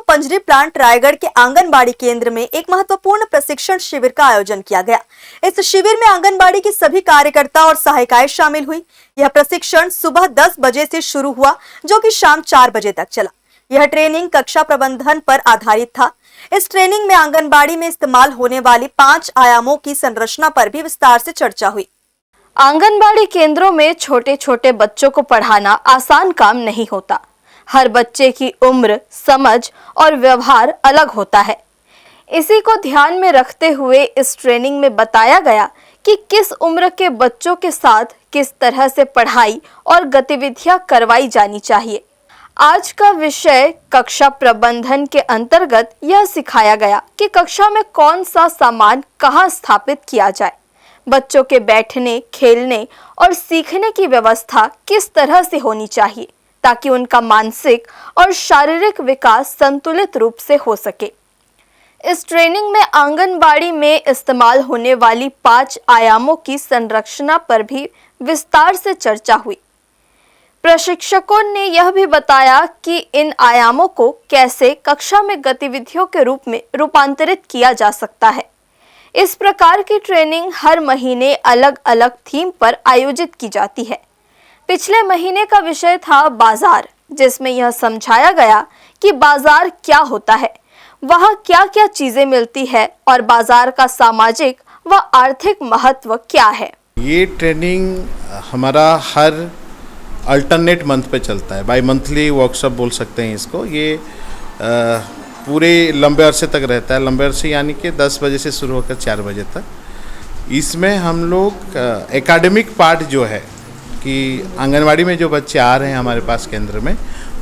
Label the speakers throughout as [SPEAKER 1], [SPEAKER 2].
[SPEAKER 1] Panjiri plant Raigarh के आंगनबाड़ी केंद्र में एक महत्वपूर्ण प्रशिक्षण शिविर का आयोजन किया गया। इस शिविर में आंगनबाड़ी की सभी कार्यकर्ता और सहायिकाएं शामिल हुई। यह प्रशिक्षण सुबह 10 बजे से शुरू हुआ, जो कि शाम 4 बजे तक चला। यह ट्रेनिंग कक्षा प्रबंधन पर आधारित था। इस ट्रेनिंग में आंगनबाड़ी में इस्तेमाल होने वाली 5 आयामों की संरचना पर भी विस्तार से चर्चा हुई।
[SPEAKER 2] आंगनबाड़ी केंद्रों में छोटे छोटे बच्चों को पढ़ाना आसान काम नहीं होता। हर बच्चे की उम्र, समझ और व्यवहार अलग होता है। इसी को ध्यान में रखते हुए इस ट्रेनिंग में बताया गया कि किस उम्र के बच्चों के साथ किस तरह से पढ़ाई और गतिविधियां करवाई जानी चाहिए। आज का विषय कक्षा प्रबंधन के अंतर्गत यह सिखाया गया कि कक्षा में कौन सा सामान कहाँ स्थापित किया जाए, बच्चों के बैठने, खेलने और सीखने की व्यवस्था किस तरह से होनी चाहिए ताकि उनका मानसिक और शारीरिक विकास संतुलित रूप से हो सके। इस ट्रेनिंग में आंगनबाड़ी में इस्तेमाल होने वाली 5 आयामों की संरचना पर भी विस्तार से चर्चा हुई। प्रशिक्षकों ने यह भी बताया कि इन आयामों को कैसे कक्षा में गतिविधियों के रूप में रूपांतरित किया जा सकता है। इस प्रकार की ट्रेनिंग हर महीने अलग अलग थीम पर आयोजित की जाती है। पिछले महीने का विषय था बाजार, जिसमें यह समझाया गया कि बाजार क्या होता है, वहाँ क्या क्या चीजें मिलती है और बाजार का सामाजिक व आर्थिक महत्व क्या है।
[SPEAKER 3] ये ट्रेनिंग हमारा हर अल्टरनेट मंथ पे चलता है, बाई मंथली वर्कशॉप बोल सकते हैं इसको। ये पूरे लंबे अरसे तक रहता है। लंबे अरसे यानी कि 10 बजे से शुरू होकर 4 बजे तक। इसमें हम लोग एकेडमिक पार्ट जो है कि आंगनवाड़ी में जो बच्चे आ रहे हैं हमारे पास केंद्र में,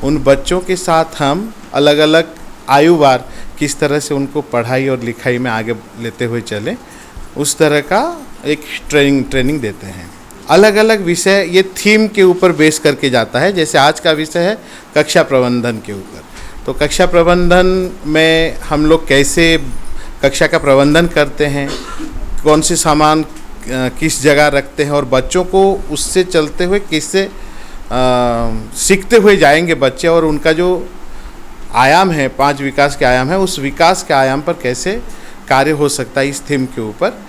[SPEAKER 3] उन बच्चों के साथ हम अलग अलग आयु वार किस तरह से उनको पढ़ाई और लिखाई में आगे लेते हुए चले, उस तरह का एक ट्रेनिंग देते हैं। अलग अलग विषय ये थीम के ऊपर बेस करके जाता है। जैसे आज का विषय है कक्षा प्रबंधन के ऊपर, तो कक्षा प्रबंधन में हम लोग कैसे कक्षा का प्रबंधन करते हैं, कौन से सामान किस जगह रखते हैं और बच्चों को उससे चलते हुए किससे सीखते हुए जाएंगे बच्चे, और उनका जो आयाम है, 5 विकास के आयाम है, उस विकास के आयाम पर कैसे कार्य हो सकता है, इस थीम के ऊपर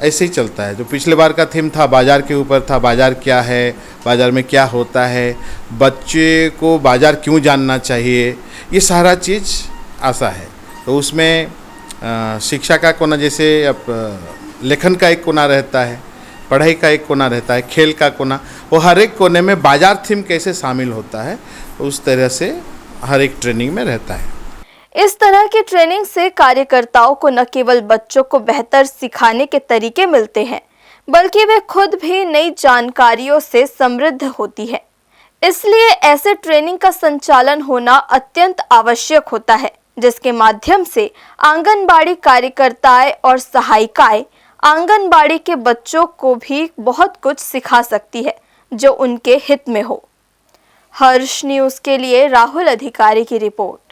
[SPEAKER 3] ऐसे ही चलता है। जो पिछले बार का थीम था बाजार के ऊपर था, बाजार क्या है, बाजार में क्या होता है, बच्चे को बाजार क्यों जानना चाहिए, ये सारा चीज़ ऐसा है। तो उसमें शिक्षा का कोना, जैसे लेखन का एक कोना रहता है, पढ़ाई का एक कोना रहता है, खेल का कोना, वो हर एक कोने में बाजार थीम कैसे शामिल होता है, उस तरह से हर एक ट्रेनिंग में रहता है।
[SPEAKER 2] इस तरह की ट्रेनिंग से कार्यकर्ताओं को न केवल बच्चों को बेहतर सिखाने के तरीके मिलते हैं, बल्कि वे खुद भी नई जानकारियों से समृद्ध होती है। इसलिए ऐसे ट्रेनिंग का संचालन होना अत्यंत आवश्यक होता है, जिसके माध्यम से आंगनबाड़ी कार्यकर्ताएं और सहायिकाएं आंगनबाड़ी के बच्चों को भी बहुत कुछ सिखा सकती है जो उनके हित में हो। हर्ष न्यूज़ के लिए राहुल अधिकारी की रिपोर्ट।